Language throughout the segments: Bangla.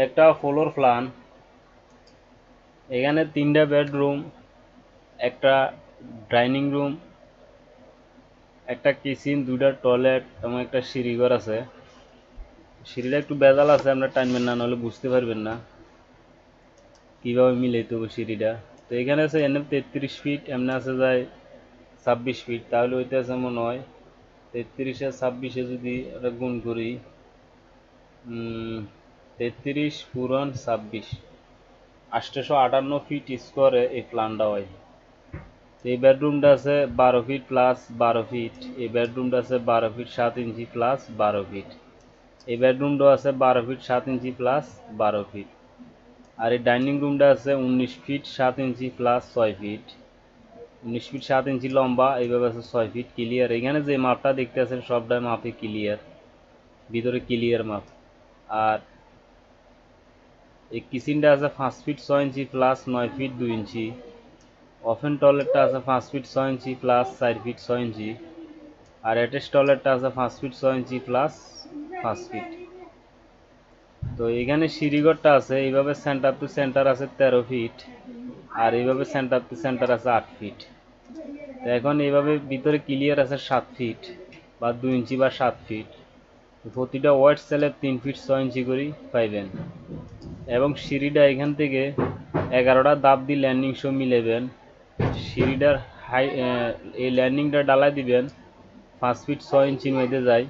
একটা ফ্লোর প্ল্যান। এখানে 3টা বেডরুম, একটা ডাইনিং রুম, একটা কিচেন, 2টা টয়লেট এবং একটা সিঁড়িঘর আছে। সিঁড়িটা একটু বেজাল আছে, আপনার টানবেন না, নাহলে বুঝতে পারবেন না কীভাবে মিলাইতে হবে সিঁড়িটা। তো এখানে আছে এনে 33 ফিট, এমনি আছে যায় 26 ফিট, তাহলে ওইটা আছে মনে হয় 33 আর 26 যদি একটা গুণ করি, 33 পূরণ 26, 858 ফিট স্কোয়ারে এই প্ল্যানটা হয়। এই বেডরুমটা আছে 12 ফিট প্লাস 12 ফিট, এই বেডরুমটা আছে 12 ফিট 7 ইঞ্চি প্লাস 12 ফিট, এই বেডরুমটা আছে 12 ফিট 7 ইঞ্চি প্লাস 12 ফিট, আর এই ডাইনিং রুমটা আছে 19 feet 7 inch plus 6 feet, 19 feet 7 inch লম্বা, এইভাবে আছে 6 ফিট ক্লিয়ার। এখানে যে মাপটা দেখতে আছেন সবটাই মাপে ক্লিয়ার, ভিতরে ক্লিয়ার মাপ। আর এই কিচেনটা আছে 5 ফিট 6 ইঞ্চি প্লাস 9 ফিট 2 ইঞ্চি, ওভেন টয়লেটটা আছে 5 ফিট 6 ইঞ্চি প্লাস 4 ফিট 6 ইঞ্চি, আর অ্যাটাচ টয়লেটটা আছে 5 ফিট 6 ইঞ্চি প্লাস 5 ফিট। তো এখানে সিঁড়িঘরটা আছে এইভাবে সেন্টার টু সেন্টার আছে 13 ফিট, আর এইভাবে সেন্টার টু সেন্টার আছে 8 ফিট। তো এখন এইভাবে ভিতরে ক্লিয়ার আছে 7 ফিট বা 2 ইঞ্চি বা 7 ফিট। প্রতিটা ওয়ার্ড সেলে 3 ফিট 6 ইঞ্চি করে পাইবেন। এবং সিঁড়িটা এখান থেকে 11টা ধাপ দিয়ে ল্যান্ডিং শো মিলাবেন। সিঁড়িটার হাই এই ল্যান্ডিংটা ডালাই দিবেন 5 ফিট 6 ইঞ্চির মধ্যে যায়,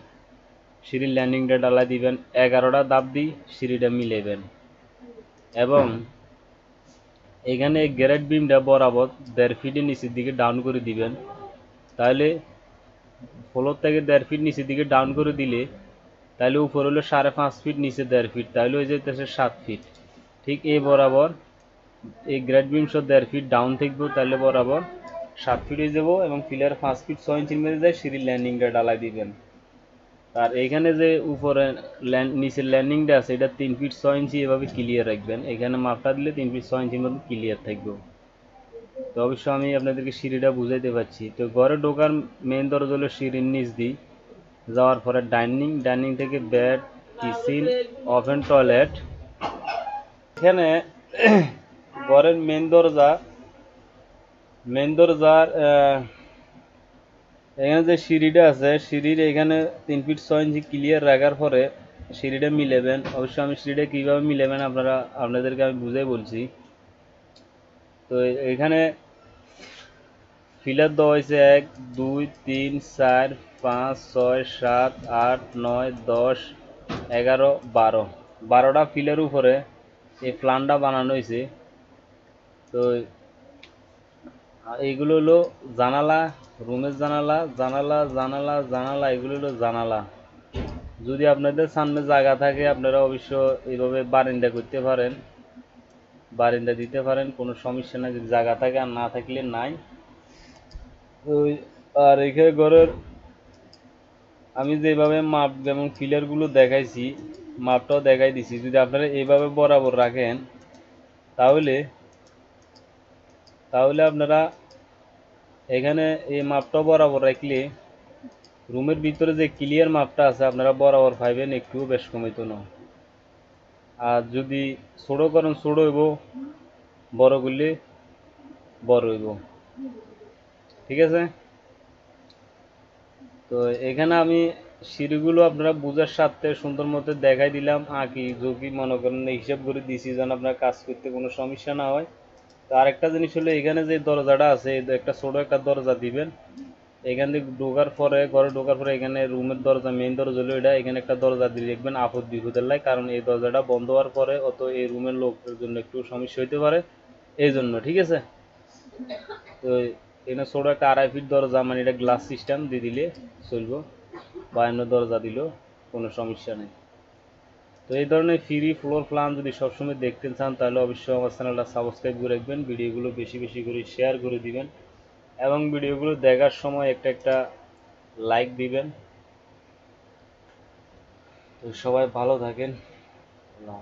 সিঁড়ির ল্যান্ডিংটা ডালাই দিবেন 11টা ধাপ দিয়ে সিঁড়িটা মিলাবেন। এবং এখানে গ্রেড বিমটা বরাবর 1.5 ফিটের নিচের দিকে ডাউন করে দিবেন। তাহলে ফ্লোর থেকে 1.5 ফিট নিচের দিকে ডাউন করে দিলে তাহলে উপর হলো 5.5 ফিট, নিচে 1.5 ফিট, তাহলে হয়ে যেতেছে 7 ফিট। ঠিক এই বরাবর এই গ্রেড বিম 1.5 ফিট ডাউন থাকবো, তাহলে বরাবর 7 ফিট হয়ে যাবো। এবং পিলার 5 ফিট 6 ইঞ্চির মধ্যে যায় সিঁড়ির ল্যান্ডিংটা ডালাই দিবেন। আর এইখানে যে উপরে নিচের ল্যান্ডিংটা আছে এটা 3 ফিট 6 ইঞ্চি এভাবে ক্লিয়ার রাখবেন। এখানে মাপটা দিলে 3 ফিট 6 ইঞ্চির মধ্যে ক্লিয়ার থাকবে। তো অবশ্য আমি আপনাদেরকে সিঁড়িটা বুঝাইতে পারছি। তো ঘরে ঢোকার মেন দরজা হলো সিঁড়ির নিচ দিয়ে যাওয়ার পরে ডাইনিং থেকে বেড, কিচেন, ওভেন, টয়লেট। এখানে ঘরের মেন দরজার এখানে যে সিঁড়িটা আছে সিঁড়ির এখানে 3 ফিট 6 ইঞ্চি ক্লিয়ার রাখার পরে সিঁড়িটা মিলাবেন। অবশ্য আমি সিঁড়িটা কীভাবে মিলাবেন আপনাদেরকে আমি বুঝাই বলছি। তো এখানে ফিলার দেওয়া হয়েছে 1 2 3 4 5 6 7 8 9 10 11 12, 12টা ফিলের উপরে এই প্ল্যানটা বানানো হয়েছে। তো এইগুলো হলো জানালা, রুমের জানালা, জানালা জানালা জানালা, এগুলো হলো জানালা। যদি আপনাদের সামনে জায়গা থাকে আপনারা অবশ্য এইভাবে বারান্দা করতে পারেন, বারান্দা দিতে পারেন, কোনো সমস্যা নাই যদি জায়গা থাকে, আর না থাকলে নাই। ওই আর এখানে ঘরের আমি যেভাবে মাপ এবং ফিলারগুলো দেখাইছি মাপটাও দেখাই দিছি, যদি আপনারা এইভাবে বরাবর রাখেন তাহলে তাহলে আপনারা এখানে এই মাপটাও বরাবর রাখলে রুমের ভিতরে যে ক্লিয়ার মাপটা আছে আপনারা বরাবর পাইবেন, একটুও বেশ কমাইতো না। আর যদি ছোট করেন ছোট হইব, বড় করলে বড় হইব। ঠিক আছে। তো এখানে আমি সিঁড়িগুলো আপনারা বুঝার সাথে সুন্দর মতো দেখাই দিলাম, আঁকি ঝুঁকি মনে করেন হিসাব করে দিছি যেন আপনার কাজ করতে কোনো সমস্যা না হয়। তো আরেকটা জিনিস হলো এখানে যে দরজাটা আছে একটা ছোট একটা দরজা দিবেন। এখান থেকে ঢোকার পরে ঘরে ঢোকার পরে এখানে রুমের দরজা মেইন দরজা হলো এটা, এখানে একটা দরজা দিয়ে দেখবেন আপদ বিপদের লাই, কারণ এই দরজাটা বন্ধ হওয়ার পরে অত এই রুমের লোকের জন্য একটু সমস্যা হইতে পারে, এই জন্য। ঠিক আছে। তো এখানে ছোট একটা 2.5 ফিট দরজা, মানে এটা গ্লাস সিস্টেম দিয়ে দিলে চলবো, বা অন্য দরজা দিলেও কোনো সমস্যা নেই। তো এই ধরনের ফ্রি ফ্লোর প্ল্যান যদি সবসময় দেখতে চান তাহলে অবশ্যই আমার চ্যানেলটা সাবস্ক্রাইব করে রাখবেন, ভিডিওগুলো বেশি বেশি করে শেয়ার করে দিবেন, এবং ভিডিওগুলো দেখার সময় একটা একটা লাইক দিবেন। তো সবাই ভালো থাকেন। আল্লাহ।